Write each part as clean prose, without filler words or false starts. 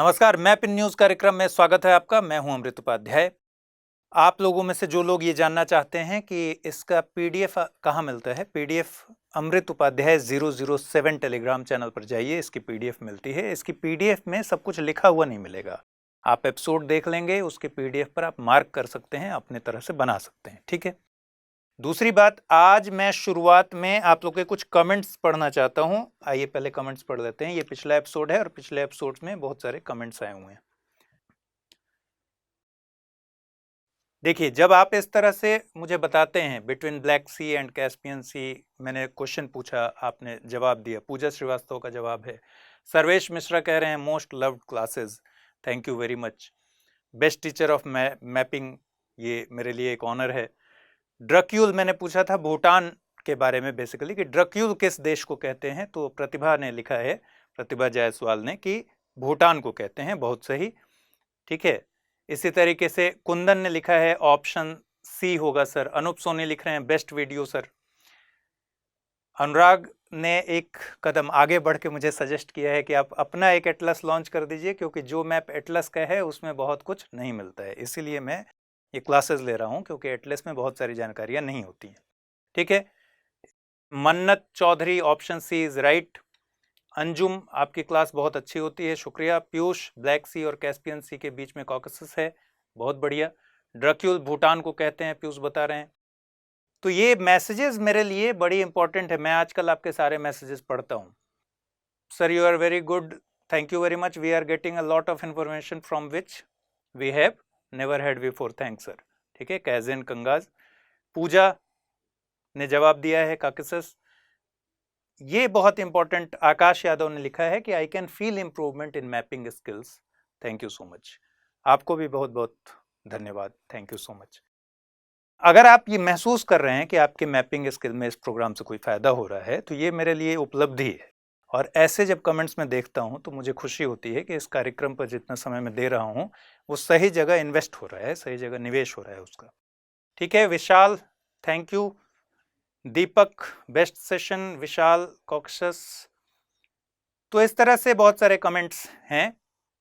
नमस्कार, map in news कार्यक्रम में स्वागत है आपका। मैं हूं अमृत उपाध्याय। आप लोगों में से जो लोग ये जानना चाहते हैं कि इसका पीडीएफ कहाँ मिलता है, पीडीएफ अमृत उपाध्याय 007 टेलीग्राम चैनल पर जाइए, इसकी पीडीएफ मिलती है। इसकी पीडीएफ में सब कुछ लिखा हुआ नहीं मिलेगा। आप एपिसोड देख लेंगे, उसके पीडीएफ पर आप मार्क कर सकते हैं, अपने तरह से बना सकते हैं। ठीक है। दूसरी बात, आज मैं शुरुआत में आप लोग के कुछ कमेंट्स पढ़ना चाहता हूं। आइए पहले कमेंट्स पढ़ लेते हैं। ये पिछला एपिसोड है और पिछले एपिसोड में बहुत सारे कमेंट्स आए हुए हैं। देखिए, जब आप इस तरह से मुझे बताते हैं between Black Sea and Caspian Sea, मैंने क्वेश्चन पूछा, आपने जवाब दिया। पूजा श्रीवास्तव का जवाब है। सर्वेश मिश्रा कह रहे हैं most loved classes, thank you very much. Best teacher of mapping, ये मेरे लिए एक ऑनर है। ड्रक्यूल मैंने पूछा था भूटान के बारे में बेसिकली, कि ड्रक्यूल किस देश को कहते हैं, तो प्रतिभा ने लिखा है, प्रतिभा जायसवाल ने, कि भूटान को कहते हैं। बहुत सही, ठीक है। इसी तरीके से कुंदन ने लिखा है ऑप्शन सी होगा सर। अनूप सोनी लिख रहे हैं बेस्ट वीडियो सर। अनुराग ने एक कदम आगे बढ़ के मुझे सजेस्ट किया है कि आप अपना एक एटलस लॉन्च कर दीजिए, क्योंकि जो मैप एटलस का है उसमें बहुत कुछ नहीं मिलता है, इसीलिए मैं ये क्लासेस ले रहा हूँ, क्योंकि एटलस में बहुत सारी जानकारियाँ नहीं होती हैं। ठीक है। Mannat Chaudhary option C is right. Anjum, आपकी क्लास बहुत अच्छी होती है, शुक्रिया। पीयूष, ब्लैक सी और कैस्पियन सी के बीच में कॉकसस है, बहुत बढ़िया। ड्रक्यूल भूटान को कहते हैं, पीयूष बता रहे हैं। तो ये मैसेजेस मेरे लिए बड़ी इंपॉर्टेंट है। मैं आजकल आपके सारे मैसेजेस पढ़ता हूँ। Sir you are very good, thank you very much. We are getting a lot of information from which we have never had before, thanks sir. ठीक है। कैजन कंगाज, पूजा ने जवाब दिया है कॉकसस। ये बहुत इंपॉर्टेंट, आकाश यादव ने लिखा है कि I can feel improvement in mapping skills, thank you so much. आपको भी बहुत बहुत धन्यवाद, थैंक यू सो मच। अगर आप ये महसूस कर रहे हैं कि आपके मैपिंग स्किल में इस प्रोग्राम से कोई फायदा हो रहा है, तो ये मेरे लिए उपलब्धि है। और ऐसे जब कमेंट्स में देखता हूं तो मुझे खुशी होती है कि इस कार्यक्रम पर जितना समय मैं दे रहा हूं वो सही जगह इन्वेस्ट हो रहा है, सही जगह निवेश हो रहा है उसका। ठीक है। Vishal, thank you. Deepak, best session Vishal, Caucasus. तो इस तरह से बहुत सारे कमेंट्स हैं।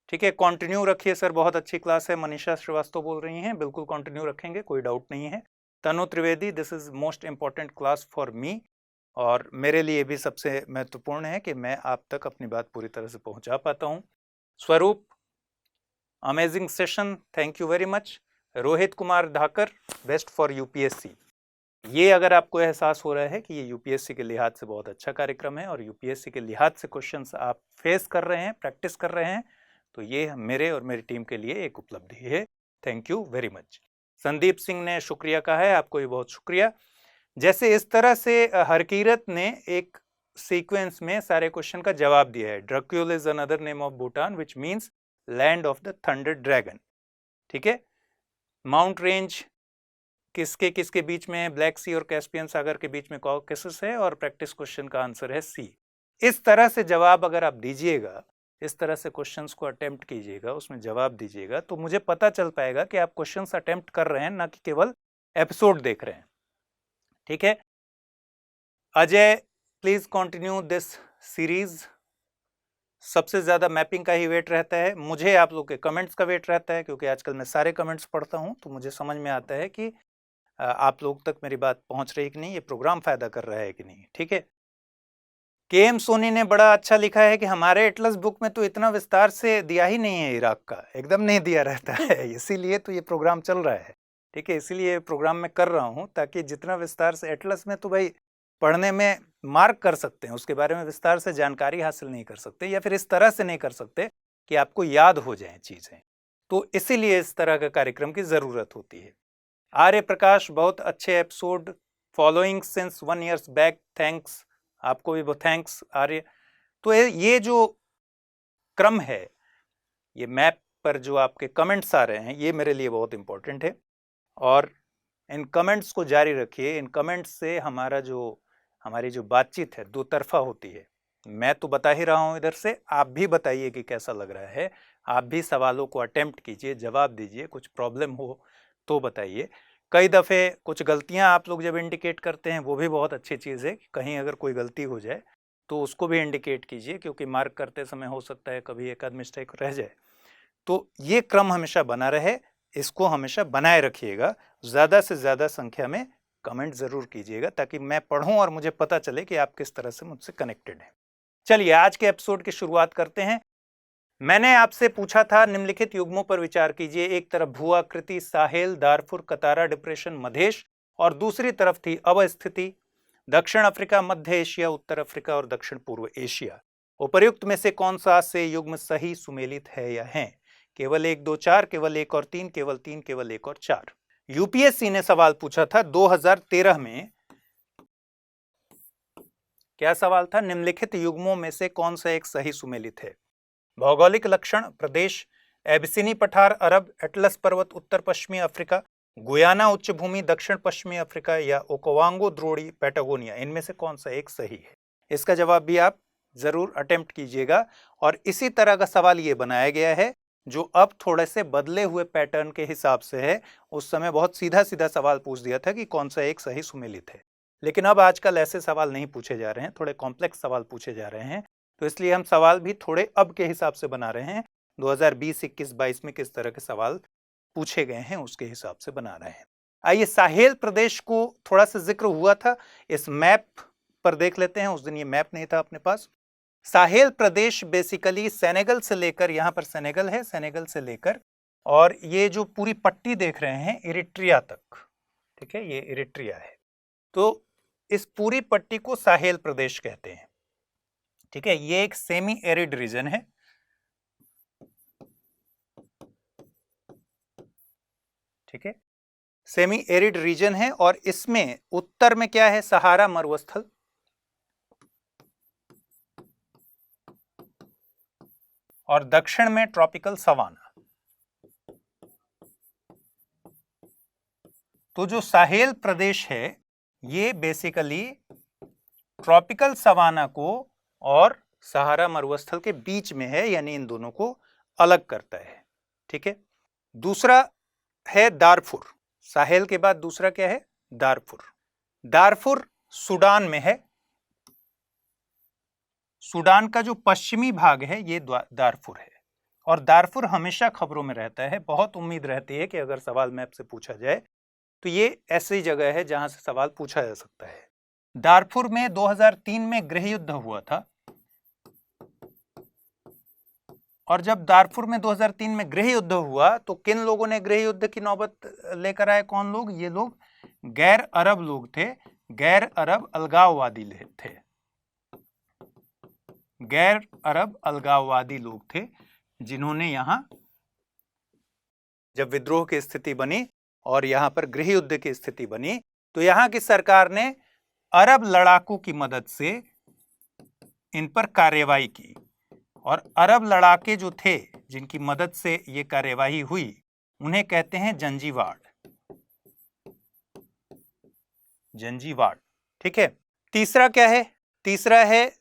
ठीक है। कंटिन्यू रखिए सर, बहुत अच्छी क्लास है। मनीषा श्रीवास्तव बोल रही हैं, बिल्कुल कंटिन्यू रखेंगे, कोई डाउट नहीं है। Tanu Trivedi, this is most important class for me, और मेरे लिए भी सबसे महत्वपूर्ण है कि मैं आप तक अपनी बात पूरी तरह से पहुंचा पाता हूं। Swaroop, amazing session, thank you very much. Rohit Kumar Dhakar, best for UPSC. ये अगर आपको एहसास हो रहा है कि ये यूपीएससी के लिहाज से बहुत अच्छा कार्यक्रम है और यूपीएससी के लिहाज से क्वेश्चंस आप फेस कर रहे हैं, प्रैक्टिस कर रहे हैं, तो ये मेरे और मेरी टीम के लिए एक उपलब्धि है। Thank you very much. Sandeep Singh ने शुक्रिया कहा है, आपको भी बहुत शुक्रिया। जैसे इस तरह से हरकीरत ने एक सीक्वेंस में सारे क्वेश्चन का जवाब दिया है। Drukyul is another name of Bhutan which means land of the thunder dragon. ठीक है। माउंट रेंज किसके किसके बीच में है? ब्लैक सी और कैस्पियन सागर के बीच में कॉकेसस है, और प्रैक्टिस क्वेश्चन का आंसर है सी। इस तरह से जवाब अगर आप दीजिएगा, इस तरह से क्वेश्चंस को अटेम्प्ट कीजिएगा, उसमें जवाब दीजिएगा, तो मुझे पता चल पाएगा कि आप क्वेश्चंस अटेम्प्ट कर रहे हैं, ना कि केवल एपिसोड देख रहे हैं। ठीक है। Ajay, please continue this series. सबसे ज्यादा मैपिंग का ही वेट रहता है, मुझे आप लोग के कमेंट्स का वेट रहता है, क्योंकि आजकल मैं सारे कमेंट्स पढ़ता हूं, तो मुझे समझ में आता है कि आप लोग तक मेरी बात पहुंच रही है कि नहीं, ये प्रोग्राम फायदा कर रहा है कि नहीं। ठीक है। केएम सोनी ने बड़ा अच्छा लिखा है कि हमारे एटलस बुक में तो इतना विस्तार से दिया ही नहीं है इराक का, एकदम नहीं दिया रहता है, इसीलिए तो ये प्रोग्राम चल रहा है। ठीक है। इसीलिए प्रोग्राम मैं कर रहा हूँ, ताकि जितना विस्तार से एटलस में तो भाई पढ़ने में मार्क कर सकते हैं, उसके बारे में विस्तार से जानकारी हासिल नहीं कर सकते, या फिर इस तरह से नहीं कर सकते कि आपको याद हो जाए चीज़ें, तो इसीलिए इस तरह का कार्यक्रम की ज़रूरत होती है। आर्य प्रकाश, बहुत अच्छे episode, following since 1 year back, thanks. आपको भी बहुत थैंक्स आर्य। तो ये जो क्रम है, ये मैप पर जो आपके कमेंट्स आ रहे हैं, ये मेरे लिए बहुत इंपॉर्टेंट है, और इन कमेंट्स को जारी रखिए। इन कमेंट्स से हमारी जो बातचीत है दो तरफा होती है। मैं तो बता ही रहा हूँ इधर से, आप भी बताइए कि कैसा लग रहा है। आप भी सवालों को अटेम्प्ट कीजिए, जवाब दीजिए, कुछ प्रॉब्लम हो तो बताइए। कई दफ़े कुछ गलतियां आप लोग जब इंडिकेट करते हैं, वो भी बहुत अच्छी चीज़ है। कहीं अगर कोई गलती हो जाए तो उसको भी इंडिकेट कीजिए, क्योंकि मार्क करते समय हो सकता है कभी एक आध मिस्टेक रह जाए, तो ये क्रम हमेशा बना रहे, इसको हमेशा बनाए रखिएगा। ज़्यादा से ज़्यादा संख्या में कमेंट ज़रूर कीजिएगा ताकि मैं पढ़ूं और मुझे पता चले कि आप किस तरह से मुझसे कनेक्टेड हैं। चलिए आज के एपिसोड की शुरुआत करते हैं। मैंने आपसे पूछा था निम्नलिखित युग्मों पर विचार कीजिए। एक तरफ भू-आकृति, साहेल, दारफुर, कतारा डिप्रेशन, मधेश, और दूसरी तरफ थी अवस्थिति, दक्षिण अफ्रीका, मध्य एशिया, उत्तर अफ्रीका और दक्षिण पूर्व एशिया। उपर्युक्त में से कौन सा से युग्म सही सुमेलित है या है? केवल 1, 2, 4, केवल 1 और 3, केवल 3, केवल 1 और 4। यूपीएससी ने सवाल पूछा था 2013 में। क्या सवाल था? निम्नलिखित युग्मों में से कौन सा एक सही सुमेलित है? भौगोलिक लक्षण, प्रदेश, एबिसिनी पठार अरब, एटलस पर्वत उत्तर पश्चिमी अफ्रीका, गुयाना उच्च भूमि दक्षिण पश्चिमी अफ्रीका या ओकोवांगो द्रोणी पैटागोनिया, इनमें से कौन सा एक सही है? इसका जवाब भी आप जरूर अटेम्प्ट कीजिएगा। और इसी तरह का सवाल ये बनाया गया है जो अब थोड़े से बदले हुए पैटर्न के हिसाब से है। उस समय बहुत सीधा सीधा सवाल पूछ दिया था कि कौन सा एक सही सुमेलित है, लेकिन अब आजकल ऐसे सवाल नहीं पूछे जा रहे हैं, थोड़े कॉम्प्लेक्स सवाल पूछे जा रहे हैं। तो इसलिए हम सवाल भी थोड़े अब के हिसाब से बना रहे हैं। 2020, 21, 22 में किस तरह के सवाल पूछे गए हैं उसके हिसाब से बना रहे हैं। आइए साहेल प्रदेश को थोड़ा सा जिक्र हुआ था, इस मैप पर देख लेते हैं। उस दिन ये मैप नहीं था अपने पास। साहेल प्रदेश बेसिकली सेनेगल से लेकर, यहाँ पर सेनेगल है, सेनेगल से लेकर और ये जो पूरी पट्टी देख रहे हैं इरिट्रिया तक, ठीक है, ये इरिट्रिया है। तो इस पूरी पट्टी को साहेल प्रदेश कहते हैं, ठीक है। ये एक सेमी एरिड रीजन है, ठीक है, सेमी एरिड रीजन है। और इसमें उत्तर में क्या है? सहारा मरुस्थल, और दक्षिण में ट्रॉपिकल सवाना। तो जो साहेल प्रदेश है ये बेसिकली ट्रॉपिकल सवाना को और सहारा मरुस्थल के बीच में है, यानी इन दोनों को अलग करता है, ठीक है। दूसरा है दारफुर। साहेल के बाद दूसरा क्या है? दारफुर। दारफुर सूडान में है। सूडान का जो पश्चिमी भाग है ये दारफुर है, और दारफुर हमेशा खबरों में रहता है। बहुत उम्मीद रहती है कि अगर सवाल मैप से पूछा जाए तो ये ऐसी जगह है जहां से सवाल पूछा जा सकता है। दारफुर में 2003 में गृह युद्ध हुआ था, और जब दारफुर में 2003 में गृह युद्ध हुआ तो किन लोगों ने गृह युद्ध की नौबत लेकर आए? कौन लोग? ये लोग गैर अरब लोग थे, गैर अरब अलगाववादी थे, गैर अरब अलगाववादी लोग थे, जिन्होंने यहां जब विद्रोह की स्थिति बनी और यहां पर गृह युद्ध की स्थिति बनी तो यहां की सरकार ने अरब लड़ाकू की मदद से इन पर कार्रवाई की। और अरब लड़ाके जो थे जिनकी मदद से ये कार्यवाही हुई उन्हें कहते हैं जंजीवाड़, जंजीवाड़, ठीक है। तीसरा क्या है? तीसरा है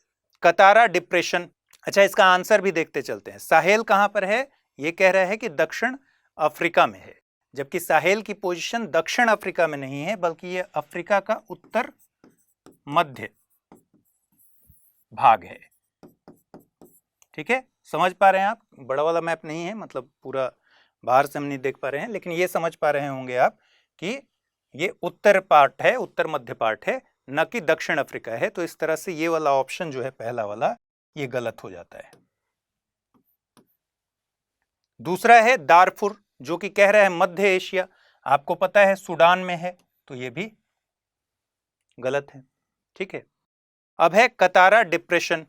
कतारा डिप्रेशन। अच्छा, इसका आंसर भी देखते चलते हैं। साहेल कहां पर है? ये कह रहा है कि दक्षिण अफ्रीका में है, जबकि साहेल की पोजीशन दक्षिण अफ्रीका में नहीं है बल्कि ये अफ्रीका का उत्तर मध्य भाग है, ठीक है। समझ पा रहे हैं आप? बड़ा वाला मैप नहीं है, मतलब पूरा बाहर से हम नहीं देख पा रहे हैं, लेकिन ये समझ पा रहे होंगे आप कि ये उत्तर पार्ट है, उत्तर मध्य पार्ट है, न कि दक्षिण अफ्रीका है। तो इस तरह से ये वाला ऑप्शन जो है पहला वाला, ये गलत हो जाता है। दूसरा है दारफुर, जो कि कह रहा है मध्य एशिया। आपको पता है सूडान में है, तो ये भी गलत है, ठीक है। अब है कतारा डिप्रेशन।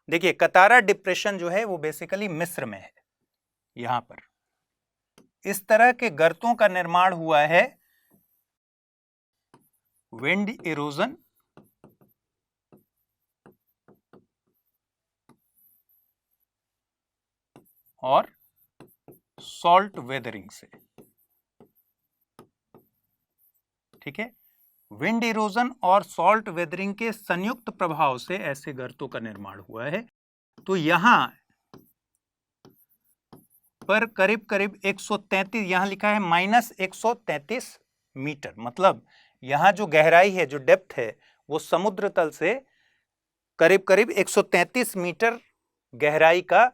देखिए कतारा डिप्रेशन जो है वो बेसिकली मिस्र में है। यहां पर इस तरह के गर्तों का निर्माण हुआ है विंड इरोजन और सॉल्ट वेदरिंग से, ठीक है। विंड इरोजन और सॉल्ट वेदरिंग के संयुक्त प्रभाव से ऐसे गर्तों का निर्माण हुआ है। तो यहां पर करीब करीब 133, यहां लिखा है -133 मीटर, मतलब यहां जो गहराई है, जो डेप्थ है, वो समुद्र तल से करीब करीब 133 मीटर गहराई का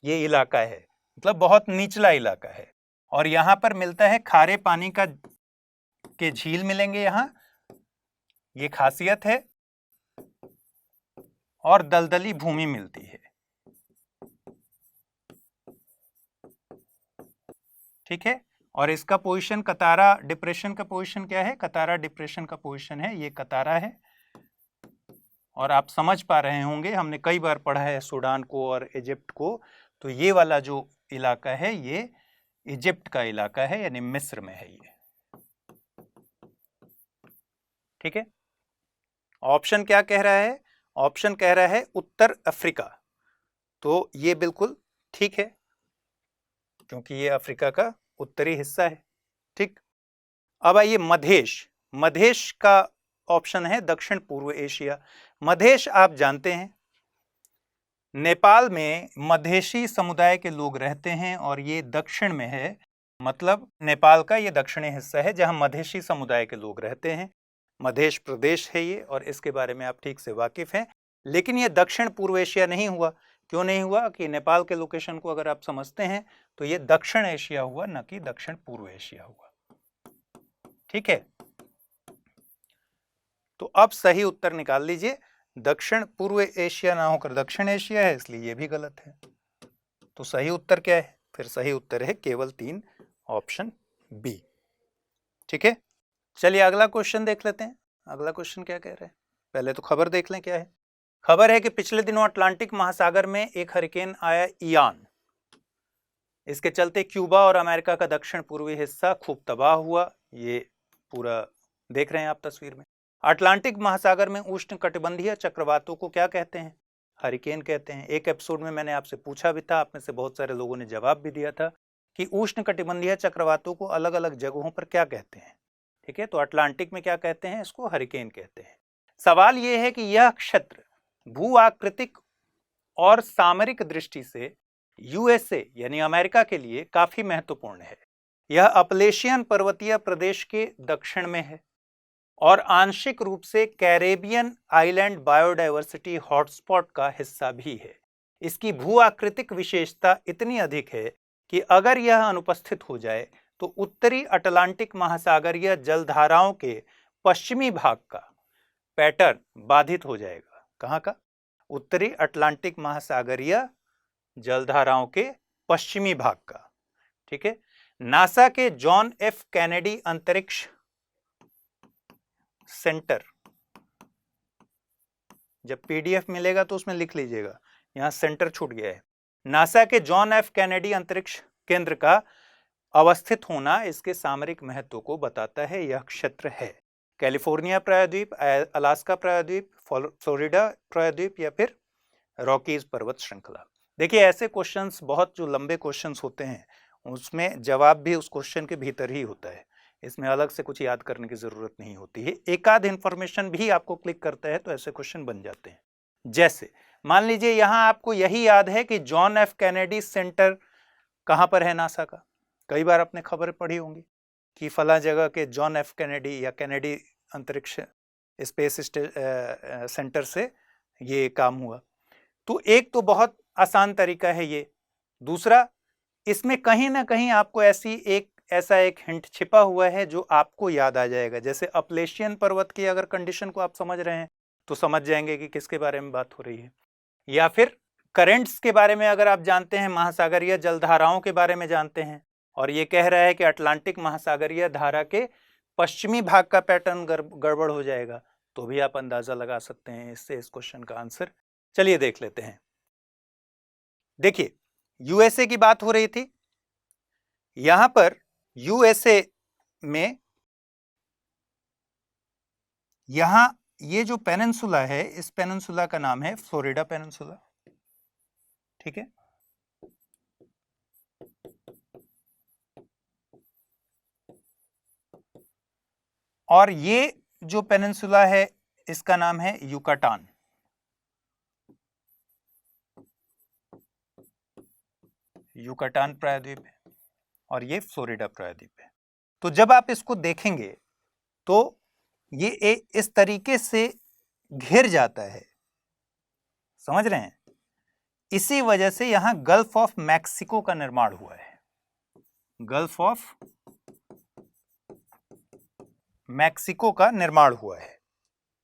ये इलाका है, मतलब बहुत निचला इलाका है। और यहाँ पर मिलता है खारे पानी के झील मिलेंगे, यहाँ ये खासियत है, और दलदली भूमि मिलती है। ठीक है, और इसका पोजीशन कतारा डिप्रेशन का पोजीशन क्या है? कतारा डिप्रेशन का पोजीशन है, ये कतारा है। और आप समझ पा रहे होंगे, हमने कई बार पढ़ा है सूडान को और इजिप्ट को, तो ये वाला जो इलाका है ये इजिप्ट का इलाका है, यानी मिस्र में है ये। ठीक है, ऑप्शन क्या कह रहा है? ऑप्शन कह रहा है उत्तर अफ्रीका। तो ये बिल्कुल ठीक है, क्योंकि ये अफ्रीका का उत्तरी हिस्सा है। ठीक, अब आइए मधेश। मधेश का ऑप्शन है दक्षिण पूर्व एशिया। मधेश आप जानते हैं, नेपाल में मधेशी समुदाय के लोग रहते हैं और ये दक्षिण में है, मतलब नेपाल का ये दक्षिणी हिस्सा है जहां मधेशी समुदाय के लोग रहते हैं। मधेश प्रदेश है ये, और इसके बारे में आप ठीक से वाकिफ हैं। लेकिन ये दक्षिण पूर्व एशिया नहीं हुआ। क्यों नहीं हुआ? कि नेपाल के लोकेशन को अगर आप समझते हैं तो ये दक्षिण एशिया हुआ, न कि दक्षिण पूर्व एशिया हुआ। ठीक है, तो अब सही उत्तर निकाल लीजिए। दक्षिण पूर्व एशिया ना होकर दक्षिण एशिया है, इसलिए ये भी गलत है। तो सही उत्तर क्या है? फिर सही उत्तर है केवल 3, ऑप्शन बी। ठीक है, चलिए अगला क्वेश्चन देख लेते हैं। अगला क्वेश्चन क्या कह रहे हैं? पहले तो खबर देख लें क्या है। खबर है कि पिछले दिनों अटलांटिक महासागर में एक हरिकेन आया इयान। इसके चलते क्यूबा और अमेरिका का दक्षिण पूर्वी हिस्सा खूब तबाह हुआ। ये पूरा देख रहे हैं आप तस्वीर में। अटलांटिक महासागर में उष्णकटिबंधीय चक्रवातों को क्या कहते हैं? हरिकेन कहते हैं। एक एपिसोड में मैंने आपसे पूछा भी था, आप में से बहुत सारे लोगों ने जवाब भी दिया था कि उष्णकटिबंधीय चक्रवातों को अलग अलग जगहों पर क्या कहते हैं। ठीक है, तो अटलांटिक में क्या कहते हैं? इसको हरिकेन कहते हैं। सवाल यह है कि यह क्षेत्र भू आकृतिक और सामरिक दृष्टि से यूएसए यानी अमेरिका के लिए काफी महत्वपूर्ण है। यह अपलेशियन पर्वतीय प्रदेश के दक्षिण में है और आंशिक रूप से कैरेबियन आइलैंड बायोडायवर्सिटी हॉटस्पॉट का हिस्सा भी है। इसकी भू आकृतिक विशेषता इतनी अधिक है कि अगर यह अनुपस्थित हो जाए तो उत्तरी अटलांटिक महासागरीय जलधाराओं के पश्चिमी भाग का पैटर्न बाधित हो जाएगा। कहाँ का? उत्तरी अटलांटिक महासागरीय जलधाराओं के पश्चिमी भाग का। ठीक है, नासा के जॉन एफ कैनेडी अंतरिक्ष सेंटर, जब पीडीएफ मिलेगा तो उसमें लिख लीजिएगा, यहां सेंटर छूट गया है। नासा के जॉन एफ कैनेडी अंतरिक्ष केंद्र का अवस्थित होना इसके सामरिक महत्व को बताता है। यह क्षेत्र है कैलिफोर्निया प्रायद्वीप, अलास्का प्रायद्वीप, फ्लोरिडा प्रायद्वीप या फिर रॉकीज पर्वत श्रृंखला। देखिए ऐसे क्वेश्चंस, बहुत जो लंबे क्वेश्चंस होते हैं उसमें जवाब भी उस क्वेश्चन के भीतर ही होता है, इसमें अलग से कुछ याद करने की जरूरत नहीं होती है। एक आध इंफॉर्मेशन भी आपको क्लिक करता है तो ऐसे क्वेश्चन बन जाते हैं। जैसे मान लीजिए यहां आपको यही याद है कि जॉन एफ कैनेडी सेंटर कहां पर है नासा का। कई बार आपने खबर पढ़ी होंगी कि फला जगह के जॉन एफ कैनेडी या कैनेडी अंतरिक्ष स्पेस सेंटर से ये काम हुआ। तो एक तो बहुत आसान तरीका है ये। दूसरा, इसमें कहीं ना कहीं आपको ऐसा एक हिंट छिपा हुआ है जो आपको याद आ जाएगा। जैसे अपलेशियन पर्वत की अगर कंडीशन को आप समझ रहे हैं तो समझ जाएंगे कि किसके बारे में बात हो रही है। या फिर करंट्स के बारे में अगर आप जानते हैं, महासागरीय जलधाराओं के बारे में जानते हैं, और ये कह रहा है कि अटलांटिक महासागरीय धारा के पश्चिमी भाग का पैटर्न गड़बड़ हो जाएगा, तो भी आप अंदाजा लगा सकते हैं इससे इस क्वेश्चन का आंसर। चलिए देख लेते हैं। देखिए यूएसए की बात हो रही थी, यहां पर यूएसए में यहां ये जो पेनिनसुला है, इस पेनिनसुला का नाम है फ्लोरिडा पेनिनसुला। ठीक है, और ये जो पेनिनसुला है इसका नाम है युकाटान। युकाटान प्रायद्वीप है और ये फ्लोरिडा प्रायद्वीप है। तो जब आप इसको देखेंगे तो ये इस तरीके से घिर जाता है, समझ रहे हैं? इसी वजह से यहां गल्फ ऑफ मैक्सिको का निर्माण हुआ है, गल्फ ऑफ मैक्सिको का निर्माण हुआ है।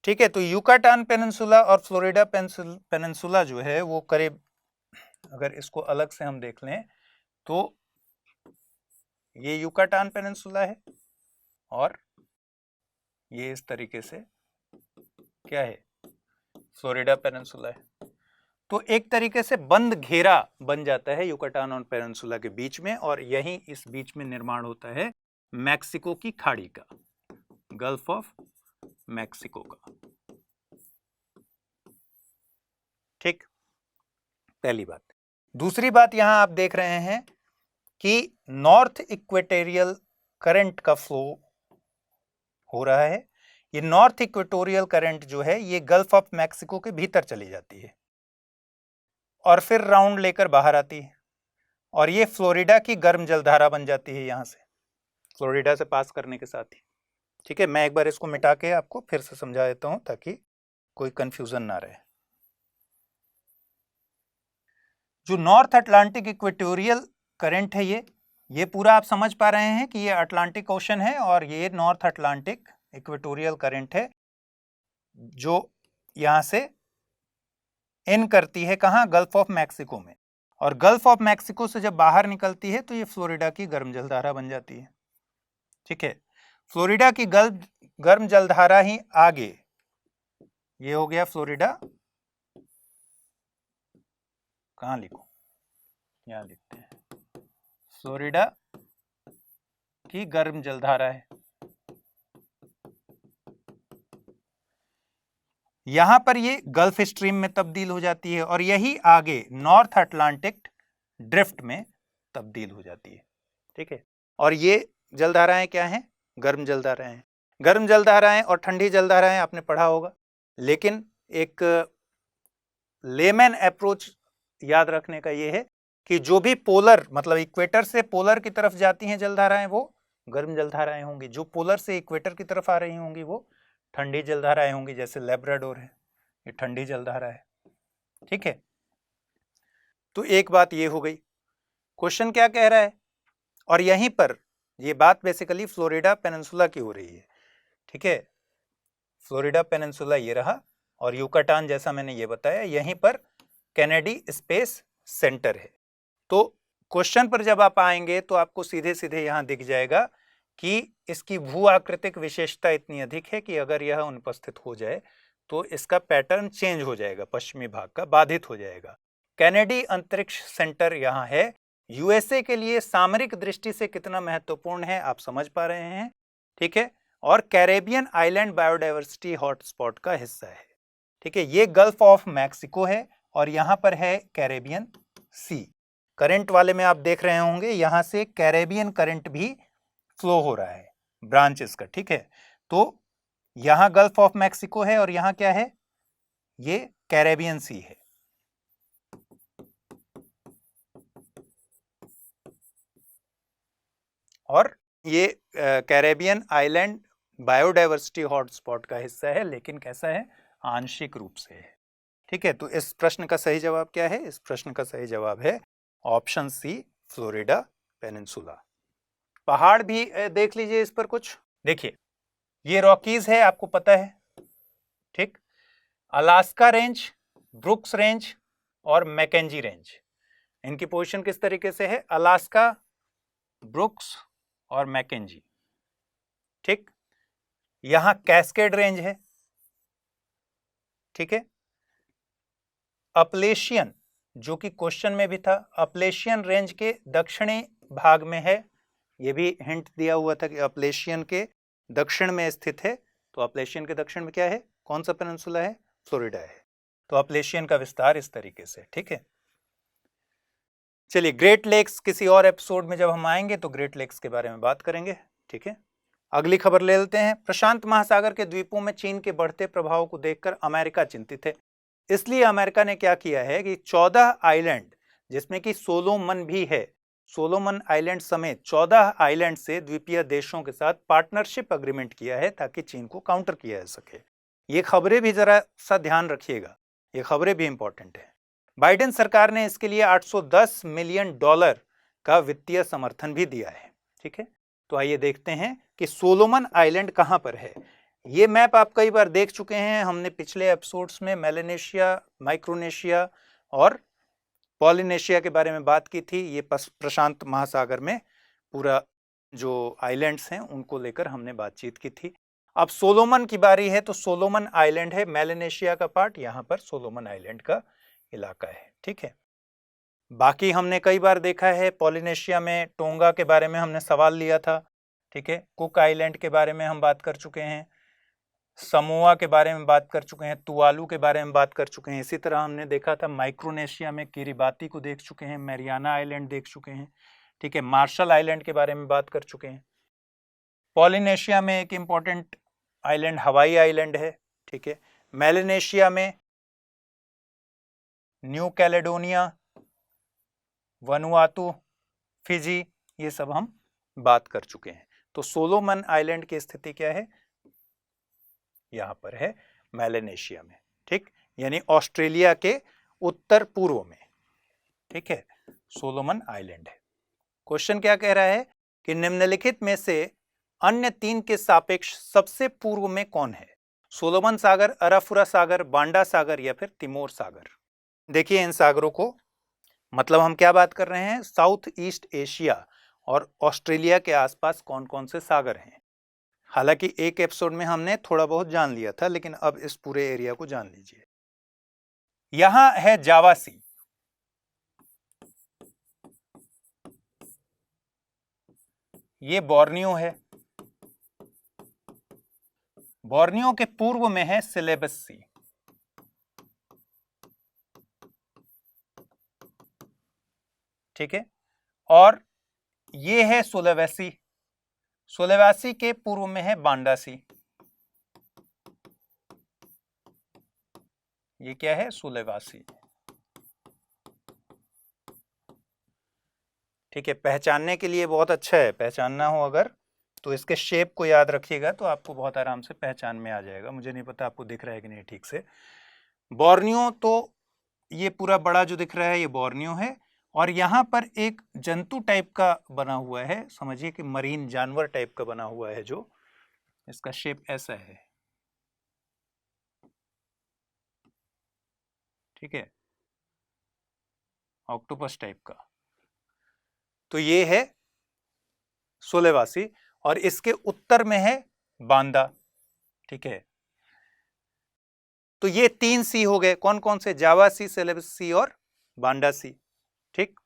ठीक है, तो युकाटान पेनिनसुला और फ्लोरिडा पेनिनसुला जो है वो करीब, अगर इसको अलग से हम देख लें तो ये युकाटान पेनिनसुला है और ये इस तरीके से क्या है, फ्लोरिडा पेनिनसुला है। तो एक तरीके से बंद घेरा बन जाता है युकाटान और पेनिनसुला के बीच में, और यहीं इस बीच में निर्माण होता है मैक्सिको की खाड़ी का, गल्फ ऑफ मैक्सिको का। ठीक, पहली बात। दूसरी बात यहां आप देख रहे हैं कि नॉर्थ इक्वेटोरियल करंट का फ्लो हो रहा है। ये नॉर्थ इक्वेटोरियल करंट जो है ये गल्फ ऑफ मैक्सिको के भीतर चली जाती है और फिर राउंड लेकर बाहर आती है, और ये फ्लोरिडा की गर्म जलधारा बन जाती है यहां से, फ्लोरिडा से पास करने के साथ ही। ठीक है, मैं एक बार इसको मिटा के आपको फिर से समझा देता हूं ताकि कोई कंफ्यूजन ना रहे। जो नॉर्थ अटलांटिक इक्वेटोरियल करंट है ये पूरा आप समझ पा रहे हैं कि ये अटलांटिक ओशन है और ये नॉर्थ अटलांटिक इक्वेटोरियल करंट है जो यहां से इन करती है कहां, गल्फ ऑफ मैक्सिको में, और गल्फ ऑफ मैक्सिको से जब बाहर निकलती है तो ये फ्लोरिडा की गर्म जलधारा बन जाती है। ठीक है, फ्लोरिडा की गर्म जलधारा ही आगे, ये हो गया फ्लोरिडा, कहां लिखूं, यहां लिखते हैं, फ्लोरिडा की गर्म जलधारा है। यहां पर ये गल्फ स्ट्रीम में तब्दील हो जाती है और यही आगे नॉर्थ अटलांटिक ड्रिफ्ट में तब्दील हो जाती है। ठीक है, और ये जलधाराएं क्या हैं, गर्म जलधाराएं हैं। गर्म जलधाराएं और ठंडी जलधाराएं आपने पढ़ा होगा, लेकिन एक लेमैन अप्रोच याद रखने का ये है कि जो भी पोलर, मतलब इक्वेटर से पोलर की तरफ जाती हैं जलधाराएं वो गर्म जलधाराएं होंगी, जो पोलर से इक्वेटर की तरफ आ रही होंगी वो ठंडी जलधाराएं होंगी, जैसे लैब्राडोर है, ये ठंडी जलधारा है। ठीक है, तो एक बात ये हो गई। क्वेश्चन क्या कह रहा है, और यहीं पर ये बात बेसिकली फ्लोरिडा पेनिनसुला की हो रही है। ठीक है, फ्लोरिडा पेनिनसुला ये रहा, और युकाटान जैसा मैंने ये बताया यहीं पर कैनेडी स्पेस सेंटर है। तो क्वेश्चन पर जब आप आएंगे तो आपको सीधे सीधे यहां दिख जाएगा कि इसकी भू आकृतिक विशेषता इतनी अधिक है कि अगर यह अनुपस्थित हो जाए तो इसका पैटर्न चेंज हो जाएगा, पश्चिमी भाग का बाधित हो जाएगा। कैनेडी अंतरिक्ष सेंटर यहाँ है, यूएसए के लिए सामरिक दृष्टि से कितना महत्वपूर्ण है आप समझ पा रहे हैं। ठीक है, और कैरेबियन आइलैंड बायोडाइवर्सिटी हॉटस्पॉट का हिस्सा है। ठीक है, ये गल्फ ऑफ मैक्सिको है और यहाँ पर है कैरेबियन सी। करंट वाले में आप देख रहे होंगे यहां से कैरेबियन करंट भी फ्लो हो रहा है, ब्रांचेस का। ठीक है, तो यहां गल्फ ऑफ मैक्सिको है और यहां क्या है, ये कैरेबियन सी है। और ये कैरेबियन आइलैंड बायोडाइवर्सिटी हॉटस्पॉट का हिस्सा है, लेकिन कैसा है, आंशिक रूप से है। ठीक है, तो इस प्रश्न का सही जवाब क्या है, इस प्रश्न का सही जवाब है ऑप्शन सी, फ्लोरिडा पेनिनसुला। पहाड़ भी देख लीजिए इस पर कुछ। देखिए, ये रॉकीज है, आपको पता है। ठीक, अलास्का रेंज, ब्रुक्स रेंज और मैकेंजी रेंज, इनकी पोजीशन किस तरीके से है, अलास्का, ब्रुक्स और मैकेंजी। ठीक, यहां कैस्केड रेंज है। ठीक है, अपलेशियन, जो कि क्वेश्चन में भी था, अपलेशियन रेंज के दक्षिणी भाग में है, यह भी हिंट दिया हुआ था कि अपलेशियन के दक्षिण में स्थित है। तो अपलेशियन के दक्षिण में क्या है, कौन सा पेनिनसुला है, फ्लोरिडा है। तो अपलेशियन का विस्तार इस तरीके से। ठीक है, चलिए ग्रेट लेक्स किसी और एपिसोड में जब हम आएंगे तो ग्रेट लेक्स के बारे में बात करेंगे। ठीक है, अगली खबर ले लेते हैं। प्रशांत महासागर के द्वीपों में चीन के बढ़ते प्रभाव को देखकर अमेरिका चिंतित है। इसलिए अमेरिका ने क्या किया है कि 14 आइलैंड, जिसमें कि सोलोमन भी है, सोलोमन आइलैंड समेत 14 आइलैंड से द्वीपीय देशों के साथ पार्टनरशिप अग्रीमेंट किया है ताकि चीन को काउंटर किया जा सके। ये खबरें भी जरा सा ध्यान रखिएगा, ये खबरें भी इंपॉर्टेंट है। बाइडेन सरकार ने इसके लिए $810 मिलियन का वित्तीय समर्थन भी दिया है। ठीक है, तो आइए देखते हैं कि सोलोमन आइलैंड कहां पर है। ये मैप आप कई बार देख चुके हैं, हमने पिछले एपिसोड्स में मेलानेशिया, माइक्रोनेशिया और पॉलिनेशिया के बारे में बात की थी। ये प्रशांत महासागर में पूरा जो आइलैंड्स हैं उनको लेकर हमने बातचीत की थी। अब सोलोमन की बारी है, तो सोलोमन आइलैंड है मेलानेशिया का पार्ट, यहां पर सोलोमन आइलैंड का इलाका है। ठीक है, बाकी हमने कई बार देखा है, पॉलिनेशिया में टोंगा के बारे में हमने सवाल लिया था। ठीक है, कुक आइलैंड के बारे में हम बात कर चुके हैं, समोआ के बारे में बात कर चुके हैं, तुवालू के बारे में बात कर चुके हैं। इसी तरह हमने देखा था माइक्रोनेशिया में किरिबाती को देख चुके हैं, मैरियाना आइलैंड देख चुके हैं। ठीक है, मार्शल आइलैंड के बारे में बात कर चुके हैं। पॉलिनेशिया में एक इंपॉर्टेंट आइलैंड हवाई आइलैंड है। ठीक है, मेलानेशिया में न्यू कैलेडोनिया, वनुआतु, फिजी, ये सब हम बात कर चुके हैं। तो सोलोमन आइलैंड की स्थिति क्या है, यहां पर है मेलानेशिया में। ठीक, यानी ऑस्ट्रेलिया के उत्तर पूर्व में। ठीक है, सोलोमन आइलैंड है। क्वेश्चन क्या कह रहा है कि निम्नलिखित में से अन्य 3 के सापेक्ष सबसे पूर्व में कौन है? सोलोमन सागर, अराफुरा सागर, बांडा सागर या फिर तिमोर सागर। देखिए इन सागरों को, मतलब हम क्या बात कर रहे हैं, साउथ ईस्ट एशिया और ऑस्ट्रेलिया के आसपास कौन कौन से सागर हैं। हालांकि एक एपिसोड में हमने थोड़ा बहुत जान लिया था, लेकिन अब इस पूरे एरिया को जान लीजिए। यहां है जावा सी, ये बोर्नियो है, बोर्नियो के पूर्व में है सिलेबस सी। ठीक है, और ये है सुलेवेसी, सुलेवेसी के पूर्व में है बांडा सी। ये क्या है, सुलेवेसी। ठीक है, पहचानने के लिए बहुत अच्छा है, पहचानना हो अगर तो इसके शेप को याद रखिएगा तो आपको बहुत आराम से पहचान में आ जाएगा। मुझे नहीं पता आपको दिख रहा है कि नहीं ठीक से। बोर्नियो, तो ये पूरा बड़ा जो दिख रहा है ये बोर्नियो है, और यहाँ पर एक जंतु टाइप का बना हुआ है, समझिए कि मरीन जानवर टाइप का बना हुआ है, जो इसका शेप ऐसा है। ठीक है, ऑक्टोपस टाइप का। तो ये है सुलेवासी और इसके उत्तर में है बांदा। ठीक है, तो ये 3 सी हो गए, कौन कौन से, जावा सी, सिलेबस सी और बांडा सी। ठीक,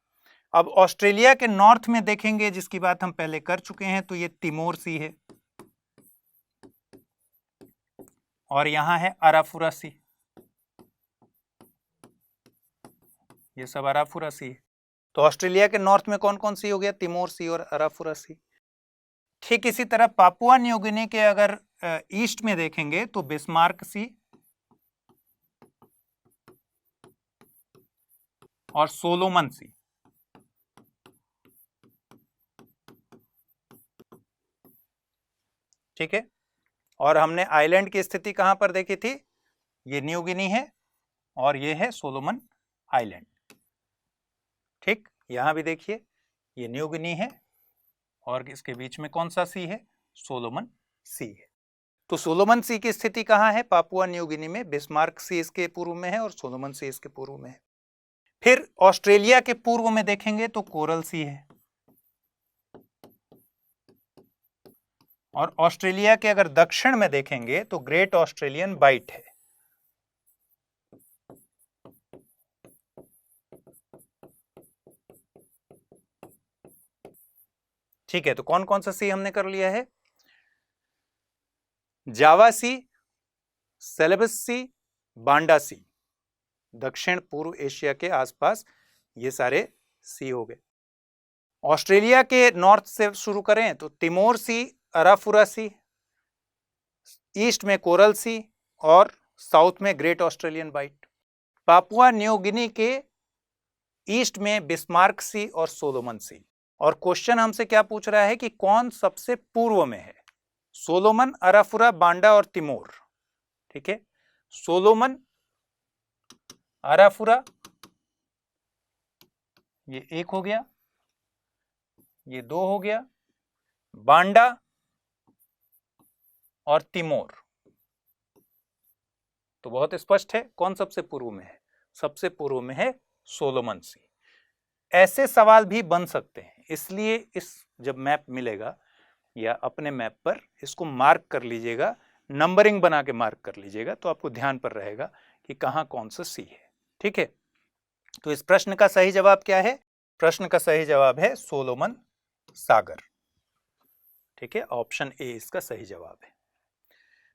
अब ऑस्ट्रेलिया के नॉर्थ में देखेंगे, जिसकी बात हम पहले कर चुके हैं, तो ये तिमोर सी है और यहां है अराफुरा सी, ये सब अराफुरा सी है। तो ऑस्ट्रेलिया के नॉर्थ में कौन कौन सी हो गया, तिमोर सी और अराफुरा सी। ठीक इसी तरह पापुआ न्यू गिनी के अगर ईस्ट में देखेंगे तो बिस्मार्क सी और सोलोमन सी। ठीक है, और हमने आइलैंड की स्थिति कहां पर देखी थी, ये न्यू गिनी है और ये है सोलोमन आइलैंड। ठीक, यहां भी देखिए ये न्यू गिनी है और इसके बीच में कौन सा सी है, सोलोमन सी है। तो सोलोमन सी की स्थिति कहां है, पापुआ न्यू गिनी में, बिस्मार्क सी इसके पूर्व में है और सोलोमन सी इसके पूर्व में है। फिर ऑस्ट्रेलिया के पूर्व में देखेंगे तो कोरल सी है, और ऑस्ट्रेलिया के अगर दक्षिण में देखेंगे तो ग्रेट ऑस्ट्रेलियन बाइट है। ठीक है, तो कौन कौन सा सी हमने कर लिया है, जावा सी, सेलेबस सी, बांडा सी, दक्षिण पूर्व एशिया के आसपास ये सारे सी हो गए। ऑस्ट्रेलिया के नॉर्थ से शुरू करें तो Timor Sea, Arafura Sea, east में कोरल सी और साउथ में Great Australian Bight. Papua New Guinea के ईस्ट में बिस्मार्क सी और सोलोमन सी। और क्वेश्चन हमसे क्या पूछ रहा है कि कौन सबसे पूर्व में है, सोलोमन, अराफुरा, बांडा और तिमोर। ठीक है, सोलोमन, अराफुरा, ये 1 हो गया, ये 2 हो गया, बांडा और तिमोर। तो बहुत स्पष्ट है कौन सबसे पूर्व में है, सबसे पूर्व में है सोलोमन सी। ऐसे सवाल भी बन सकते हैं, इसलिए इस जब मैप मिलेगा या अपने मैप पर इसको मार्क कर लीजिएगा, नंबरिंग बना के मार्क कर लीजिएगा, तो आपको ध्यान पर रहेगा कि कहां कौन सा सी है। ठीक है, तो इस प्रश्न का सही जवाब क्या है? प्रश्न का सही जवाब है सोलोमन सागर। ठीक है, ऑप्शन ए इसका सही जवाब है।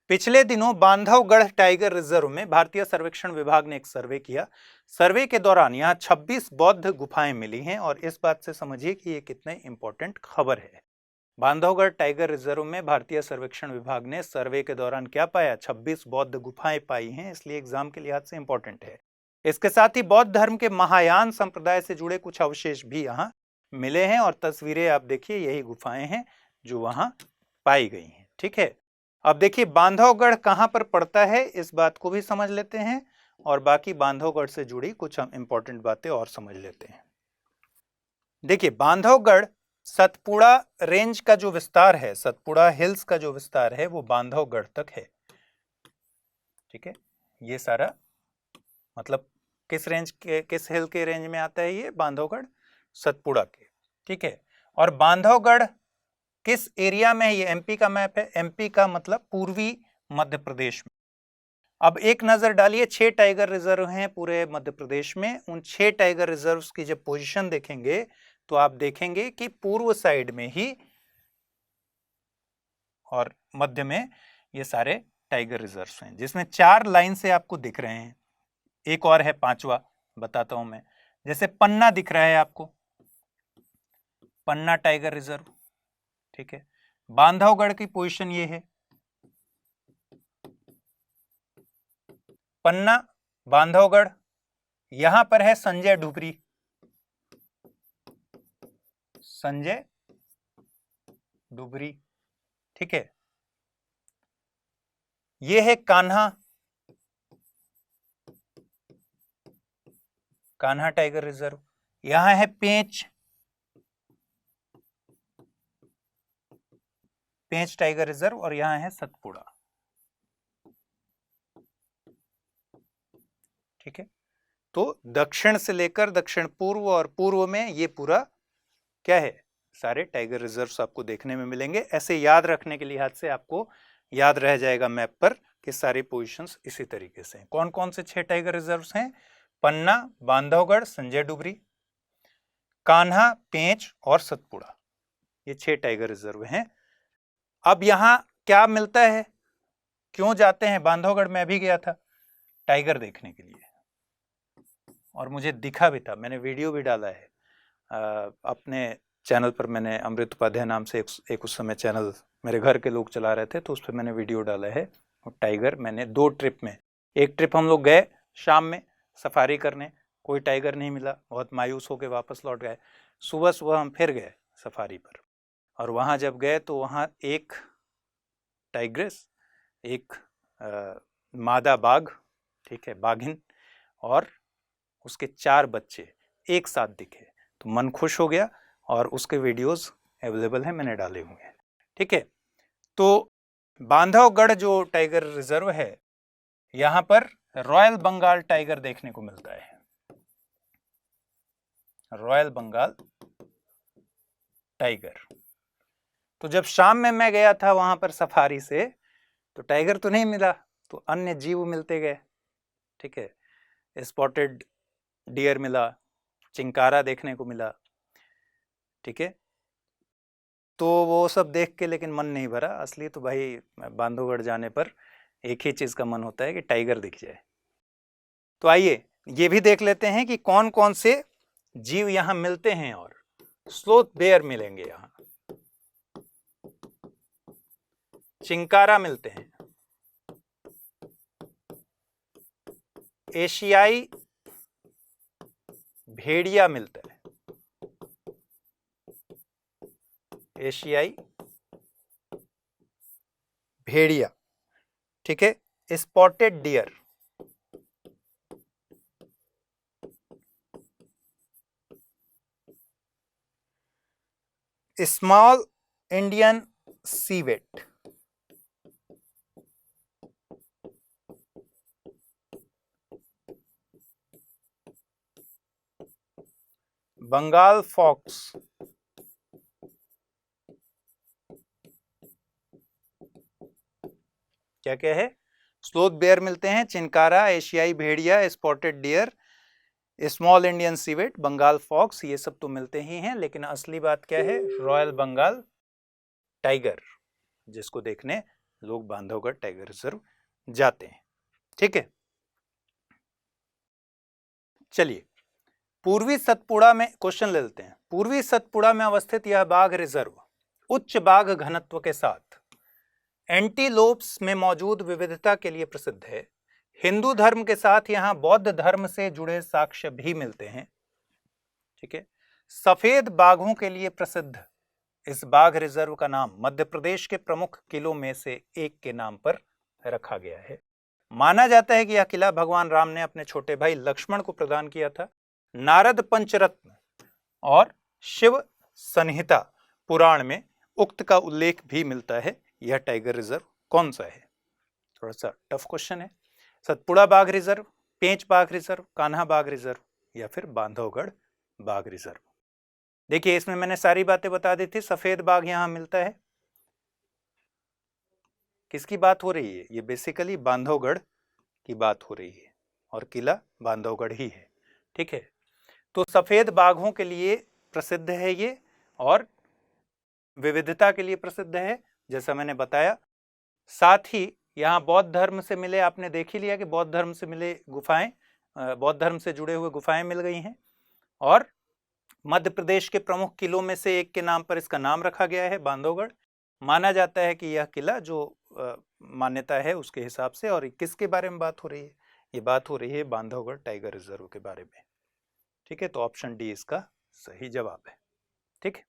पिछले दिनों बांधवगढ़ टाइगर रिजर्व में भारतीय सर्वेक्षण विभाग ने एक सर्वे किया। सर्वे के दौरान यहां 26 बौद्ध गुफाएं मिली हैं, और इस बात से समझिए कि ये कितने इंपॉर्टेंट खबर है। बांधवगढ़ टाइगर रिजर्व में भारतीय सर्वेक्षण विभाग ने सर्वे के दौरान क्या पाया? 26 बौद्ध गुफाएं पाई हैं, इसलिए एग्जाम के लिहाज से इंपॉर्टेंट है। इसके साथ ही बौद्ध धर्म के महायान संप्रदाय से जुड़े कुछ अवशेष भी यहाँ मिले हैं, और तस्वीरें आप देखिए, यही गुफाएं हैं जो वहां पाई गई हैं। ठीक है, अब देखिए बांधवगढ़ कहां पर पड़ता है, इस बात को भी समझ लेते हैं, और बाकी बांधवगढ़ से जुड़ी कुछ हम इंपॉर्टेंट बातें और समझ लेते हैं। देखिए बांधवगढ़ सतपुड़ा रेंज का जो विस्तार है, सतपुड़ा हिल्स का जो विस्तार है, वो बांधवगढ़ तक है। ठीक है, ये सारा मतलब किस रेंज के, किस हिल के रेंज में आता है? ये बांधवगढ़ सतपुड़ा के। ठीक है, और बांधवगढ़ किस एरिया में है? ये एमपी का मैप है, एमपी का मतलब पूर्वी मध्य प्रदेश में। अब एक नजर डालिए, 6 टाइगर रिजर्व हैं पूरे मध्य प्रदेश में। उन 6 टाइगर रिजर्व्स की जब पोजीशन देखेंगे तो आप देखेंगे कि पूर्व साइड में ही और मध्य में ये सारे टाइगर रिजर्व्स हैं, जिसमें 4 लाइन से आपको दिख रहे हैं। एक और है 5वां, बताता हूं मैं। जैसे पन्ना दिख रहा है आपको, पन्ना टाइगर रिजर्व। ठीक है, बांधवगढ़ की पोजीशन ये है, पन्ना, बांधवगढ़। यहां पर है संजय डुगरी, संजय डुगरी। ठीक है, ये है कान्हा, कान्हा टाइगर रिजर्व। यहां है पेंच, पेंच टाइगर रिजर्व, और यहां है सतपुड़ा। ठीक है, तो दक्षिण से लेकर दक्षिण पूर्व और पूर्व में ये पूरा क्या है, सारे टाइगर रिजर्व्स आपको देखने में मिलेंगे। ऐसे याद रखने के लिहाज से आपको याद रह जाएगा मैप पर कि सारी पोजीशंस इसी तरीके से हैं। कौन कौन से 6 टाइगर रिजर्व्स हैं? पन्ना, बांधवगढ़, संजय डुगरी, कान्हा, पेंच और सतपुड़ा, ये 6 टाइगर रिजर्व हैं। अब यहां क्या मिलता है, क्यों जाते हैं? बांधवगढ़ मैं भी गया था टाइगर देखने के लिए, और मुझे दिखा भी था, मैंने वीडियो भी डाला है अपने चैनल पर। मैंने अमृत उपाध्याय नाम से एक उस समय चैनल मेरे घर के लोग चला रहे थे, तो उस पर मैंने वीडियो डाला है। और टाइगर मैंने 2 ट्रिप में, एक ट्रिप हम लोग गए शाम में सफारी करने, कोई टाइगर नहीं मिला, बहुत मायूस होकर वापस लौट गए। सुबह सुबह हम फिर गए सफारी पर, और वहाँ जब गए तो वहाँ एक टाइग्रेस, एक मादा बाघ, ठीक है, बाघिन, और उसके 4 बच्चे एक साथ दिखे, तो मन खुश हो गया, और उसके वीडियोस अवेलेबल हैं, मैंने डाले हुए हैं। ठीक है, तो बांधवगढ़ जो टाइगर रिजर्व है, यहां पर रॉयल बंगाल टाइगर देखने को मिलता है, रॉयल बंगाल टाइगर। तो जब शाम में मैं गया था वहां पर सफारी से, तो टाइगर तो नहीं मिला, तो अन्य जीव मिलते गए। ठीक है, स्पॉटेड डियर मिला, चिंकारा देखने को मिला। ठीक है, तो वो सब देख के लेकिन मन नहीं भरा। असली तो भाई बांधवगढ़ जाने पर एक ही चीज का मन होता है कि टाइगर दिख जाए। तो आइए ये भी देख लेते हैं कि कौन कौन से जीव यहां मिलते हैं, और स्लोथ बेयर मिलेंगे, यहां चिंकारा मिलते हैं, एशियाई भेड़िया मिलता है, एशियाई भेड़िया। ठीक है, spotted deer, small Indian civet, Bengal fox, क्या क्या है, स्लोथ बेयर मिलते हैं, चिनकारा, एशियाई भेड़िया, spotted deer, small Indian civet, Bengal fox, ये सब तो मिलते ही हैं, लेकिन असली बात क्या है, रॉयल बंगाल टाइगर, जिसको देखने लोग बांधवगढ़ टाइगर रिजर्व जाते हैं। ठीक है, चलिए पूर्वी सतपुड़ा में क्वेश्चन ले लेते हैं। पूर्वी सतपुड़ा में अवस्थित यह बाघ रिजर्व उच्च बाघ घनत्व के साथ एंटीलोप्स में मौजूद विविधता के लिए प्रसिद्ध है। हिंदू धर्म के साथ यहां बौद्ध धर्म से जुड़े साक्ष्य भी मिलते हैं। ठीक है, सफेद बाघों के लिए प्रसिद्ध इस बाघ रिजर्व का नाम मध्य प्रदेश के प्रमुख किलों में से एक के नाम पर रखा गया है। माना जाता है कि यह किला भगवान राम ने अपने छोटे भाई लक्ष्मण को प्रदान किया था। नारद पंचरत्न और शिव संहिता पुराण में उक्त का उल्लेख भी मिलता है। यह टाइगर रिजर्व कौन सा है? थोड़ा सा टफ क्वेश्चन है। सतपुड़ा बाघ रिजर्व, पेंच बाघ रिजर्व, कान्हा बाघ रिजर्व या फिर बांधवगढ़ बाघ रिजर्व। देखिए इसमें मैंने सारी बातें बता दी थी। सफेद बाघ यहां मिलता है। किसकी बात हो रही है? ये बेसिकली बांधवगढ़ की बात हो रही है और किला बांधवगढ़ ही है। ठीक है, तो सफेद बाघों के लिए प्रसिद्ध है ये और विविधता के लिए प्रसिद्ध है, जैसा मैंने बताया। साथ ही यहाँ बौद्ध धर्म से मिले, आपने देख ही लिया कि बौद्ध धर्म से मिले गुफाएं, बौद्ध धर्म से जुड़े हुए गुफाएं मिल गई हैं और मध्य प्रदेश के प्रमुख किलों में से एक के नाम पर इसका नाम रखा गया है, बांधवगढ़। माना जाता है कि यह किला जो मान्यता है उसके हिसाब से, और किसके बारे में बात हो रही है? ये बात हो रही है बांधवगढ़ टाइगर रिजर्व के बारे में। ठीक है, तो ऑप्शन डी इसका सही जवाब है। ठीक है,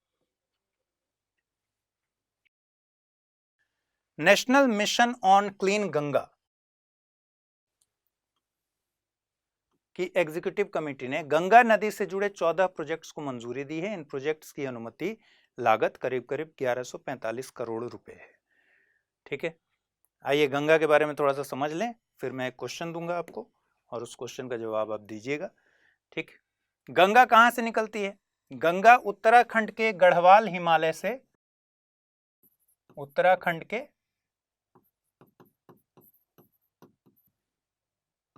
national mission on clean Ganga की एग्जीक्यूटिव कमेटी ने गंगा नदी से जुड़े 14 प्रोजेक्ट्स को मंजूरी दी है। इन प्रोजेक्ट्स की अनुमति लागत करीब करीब 1145 करोड़ रुपए है। ठीक है, आइए गंगा के बारे में थोड़ा सा समझ लें, फिर मैं एक क्वेश्चन दूंगा आपको और उस क्वेश्चन का जवाब आप दीजिएगा। ठीक, गंगा कहां से निकलती है? गंगा उत्तराखंड के गढ़वाल हिमालय से, उत्तराखंड के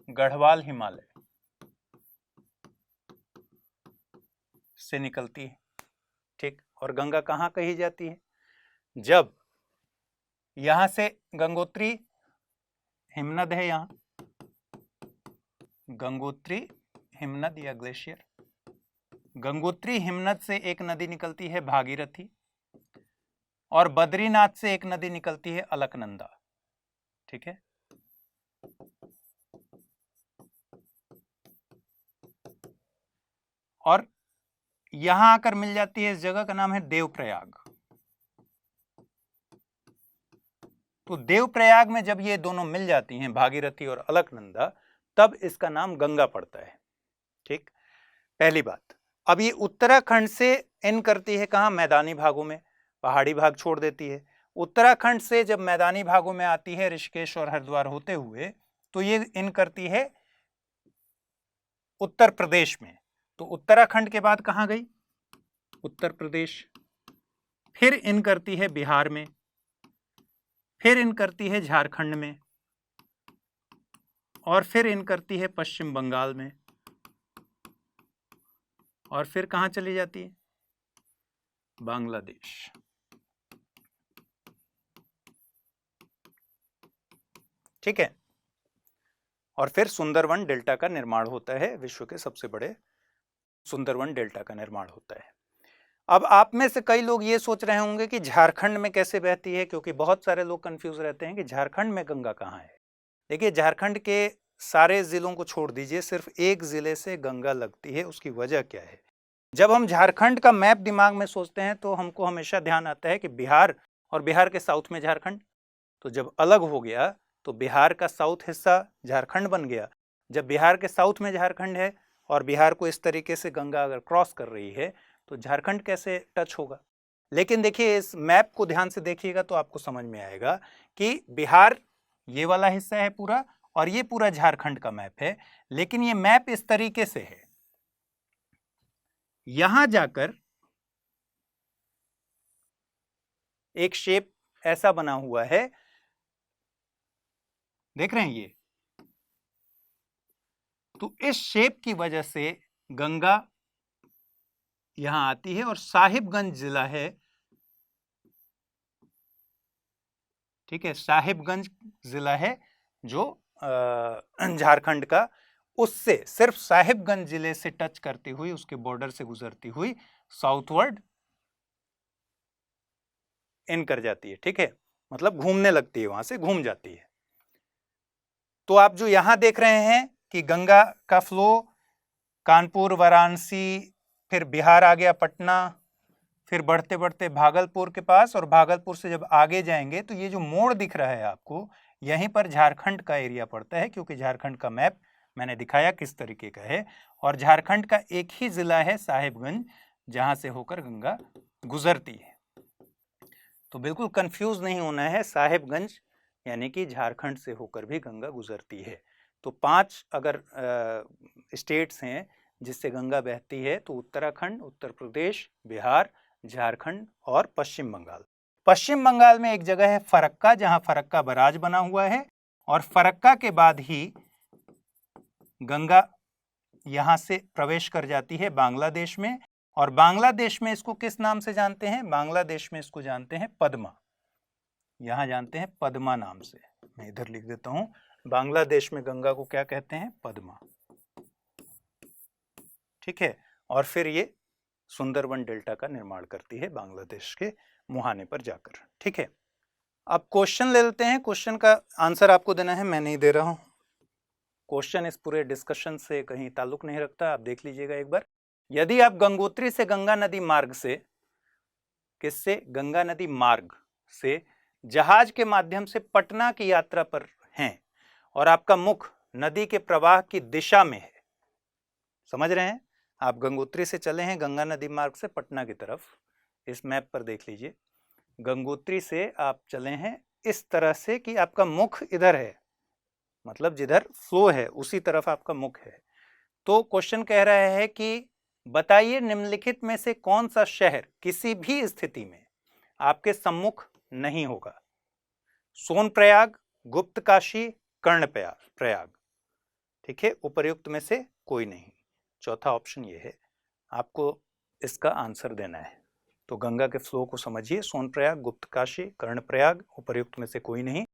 गढ़वाल हिमालय से निकलती है। ठीक, और गंगा कहां कही जाती है? जब यहां से गंगोत्री हिमनद है, यहां गंगोत्री हिमनद या ग्लेशियर, गंगोत्री हिमनद से एक नदी निकलती है भागीरथी और बद्रीनाथ से एक नदी निकलती है अलकनंदा। ठीक है, और यहां आकर मिल जाती है, इस जगह का नाम है देवप्रयाग। तो देवप्रयाग में जब ये दोनों मिल जाती हैं, भागीरथी और अलकनंदा, तब इसका नाम गंगा पड़ता है। ठीक, पहली बात। अब ये उत्तराखंड से इन करती है कहां? मैदानी भागों में, पहाड़ी भाग छोड़ देती है। उत्तराखंड से जब मैदानी भागों में आती है ऋषिकेश और हरिद्वार होते हुए, तो ये इन करती है उत्तर प्रदेश में। तो उत्तराखंड के बाद कहां गई? उत्तर प्रदेश। फिर इन करती है बिहार में, फिर इन करती है झारखंड में, और फिर इन करती है पश्चिम बंगाल में, और फिर कहां चली जाती है? बांग्लादेश। ठीक है, और फिर सुंदरवन डेल्टा का निर्माण होता है। विश्व के सबसे बड़े सुंदरवन डेल्टा का निर्माण होता है। अब आप में से कई लोग ये सोच रहे होंगे कि झारखंड में कैसे बहती है, क्योंकि बहुत सारे लोग कंफ्यूज रहते हैं कि झारखंड में गंगा कहाँ है। देखिए, झारखंड के सारे जिलों को छोड़ दीजिए, सिर्फ एक जिले से गंगा लगती है। उसकी वजह क्या है? जब हम झारखंड का मैप दिमाग में सोचते हैं तो हमको हमेशा ध्यान आता है कि बिहार और बिहार के साउथ में झारखंड। तो जब अलग हो गया तो बिहार का साउथ हिस्सा झारखंड बन गया। जब बिहार के साउथ में झारखंड है और बिहार को इस तरीके से गंगा अगर क्रॉस कर रही है तो झारखंड कैसे टच होगा? लेकिन देखिए इस मैप को ध्यान से देखिएगा तो आपको समझ में आएगा कि बिहार ये वाला हिस्सा है पूरा और ये पूरा झारखंड का मैप है, लेकिन ये मैप इस तरीके से है, यहां जाकर एक शेप ऐसा बना हुआ है, देख रहे हैं ये, तो इस शेप की वजह से गंगा यहां आती है और साहिबगंज जिला है, ठीक है, साहिबगंज जिला है जो झारखंड का, उससे सिर्फ साहिबगंज जिले से टच करती हुई, उसके बॉर्डर से गुजरती हुई साउथवर्ड इन कर जाती है, ठीक है, मतलब घूमने लगती है, वहां से घूम जाती है। तो आप जो यहां देख रहे हैं कि गंगा का फ्लो कानपुर, वाराणसी, फिर बिहार आ गया पटना, फिर बढ़ते बढ़ते भागलपुर के पास, और भागलपुर से जब आगे जाएंगे तो ये जो मोड़ दिख रहा है आपको, यहीं पर झारखंड का एरिया पड़ता है, क्योंकि झारखंड का मैप मैंने दिखाया किस तरीके का है, और झारखंड का एक ही जिला है साहिबगंज, जहां से होकर गंगा गुजरती है। तो बिल्कुल कंफ्यूज नहीं होना है, साहिबगंज यानी कि झारखंड से होकर भी गंगा गुजरती है। तो 5 अगर स्टेट्स हैं जिससे गंगा बहती है, तो उत्तराखंड, उत्तर प्रदेश, बिहार, झारखंड और पश्चिम बंगाल। पश्चिम बंगाल में एक जगह है फरक्का, जहां फरक्का बराज बना हुआ है, और फरक्का के बाद ही गंगा यहां से प्रवेश कर जाती है बांग्लादेश में, और बांग्लादेश में इसको किस नाम से जानते हैं? बांग्लादेश में इसको जानते हैं पद्मा, यहां जानते हैं पद्मा नाम से। मैं इधर लिख देता हूं, बांग्लादेश में गंगा को क्या कहते हैं? पद्मा, ठीक है। और फिर ये सुंदरबन डेल्टा का निर्माण करती है बांग्लादेश के मुहाने पर जाकर, ठीक है। अब क्वेश्चन ले लेते हैं, क्वेश्चन का आंसर आपको देना है, मैं नहीं दे रहा हूं। क्वेश्चन इस पूरे डिस्कशन से कहीं ताल्लुक नहीं रखता, आप देख लीजिएगा एक बार। यदि आप गंगोत्री से गंगा नदी मार्ग से, किससे? गंगा नदी मार्ग से जहाज के माध्यम से पटना की यात्रा पर हैं, और आपका मुख नदी के प्रवाह की दिशा में है, समझ रहे हैं? आप गंगोत्री से चले हैं गंगा नदी मार्ग से पटना की तरफ, इस मैप पर देख लीजिए, गंगोत्री से आप चले हैं इस तरह से कि आपका मुख इधर है, मतलब जिधर फ्लो है उसी तरफ आपका मुख है। तो क्वेश्चन कह रहा है कि बताइए निम्नलिखित में से कौन सा शहर किसी भी स्थिति में आपके सम्मुख नहीं होगा? सोनप्रयाग, गुप्तकाशी, कर्णप्रयाग, ठीक है, उपर्युक्त में से कोई नहीं। चौथा ऑप्शन ये है, आपको इसका आंसर देना है। तो गंगा के फ्लो को समझिए, सोनप्रयाग, गुप्तकाशी, कर्णप्रयाग, उपर्युक्त में से कोई नहीं।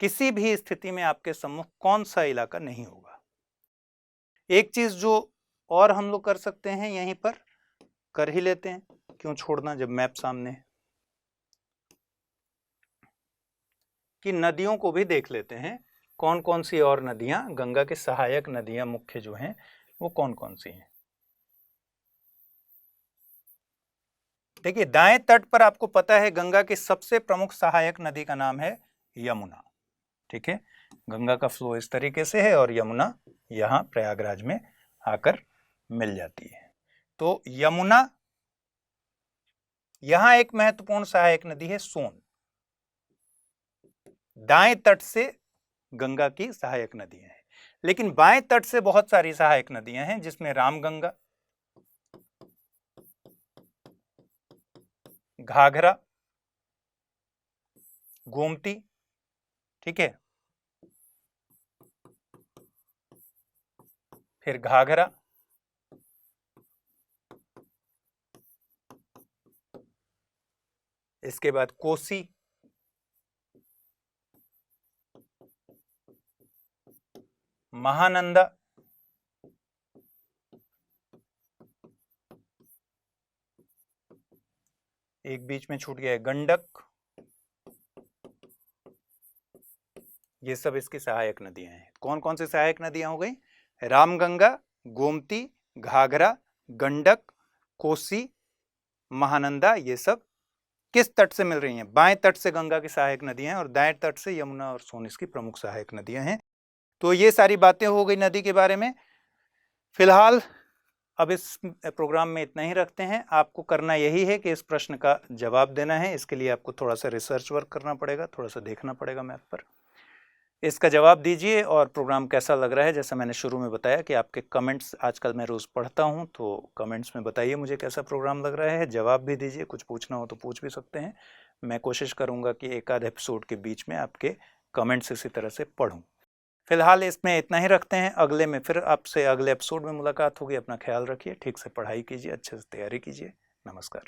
किसी भी स्थिति में आपके सम्मुख कौन सा इलाका नहीं होगा? एक चीज जो और हम लोग कर सकते हैं, यहीं पर कर ही लेते हैं, क्यों छोड़ना जब मैप सामने है, कि नदियों को भी देख लेते हैं, कौन कौन सी और नदियां, गंगा के सहायक नदियां मुख्य जो हैं वो कौन कौन सी हैं। देखिए दाएं तट पर आपको पता है गंगा की सबसे प्रमुख सहायक नदी का नाम है यमुना, ठीक है। गंगा का फ्लो इस तरीके से है और यमुना यहां प्रयागराज में आकर मिल जाती है। तो यमुना, यहां एक महत्वपूर्ण सहायक नदी है सोन, दाएं तट से गंगा की सहायक नदियां हैं, लेकिन बाएं तट से बहुत सारी सहायक नदियां हैं, जिसमें रामगंगा, घाघरा, गोमती, ठीक है, फिर घाघरा, इसके बाद कोसी, महानंदा, एक बीच में छूट गया है गंडक, ये सब इसकी सहायक नदियां हैं। कौन कौन सी सहायक नदियां हो गई? रामगंगा, गोमती, घाघरा, गंडक, कोसी, महानंदा, ये सब किस तट से मिल रही हैं? बाएं तट से गंगा की सहायक नदियां हैं, और दाएं तट से यमुना और सोन इसकी प्रमुख सहायक नदियां हैं। तो ये सारी बातें हो गई नदी के बारे में। फिलहाल अब इस प्रोग्राम में इतना ही रखते हैं। आपको करना यही है कि इस प्रश्न का जवाब देना है। इसके लिए आपको थोड़ा सा रिसर्च वर्क करना पड़ेगा, थोड़ा सा देखना पड़ेगा मैप पर। इसका जवाब दीजिए और प्रोग्राम कैसा लग रहा है। जैसा मैंने शुरू में बताया कि आपके कमेंट्स आजकल मैं रोज़ पढ़ता हूं, तो कमेंट्स में बताइए मुझे कैसा प्रोग्राम लग रहा है। जवाब भी दीजिए, कुछ पूछना हो तो पूछ भी सकते हैं। मैं कोशिश करूंगा कि एक आध एपिसोड के बीच में आपके कमेंट्स इसी तरह से पढूं। फिलहाल इसमें इतना ही रखते हैं। अगले में फिर आपसे अगले एपिसोड में मुलाकात होगी। अपना ख्याल रखिए, ठीक से पढ़ाई कीजिए, अच्छे से तैयारी कीजिए। नमस्कार।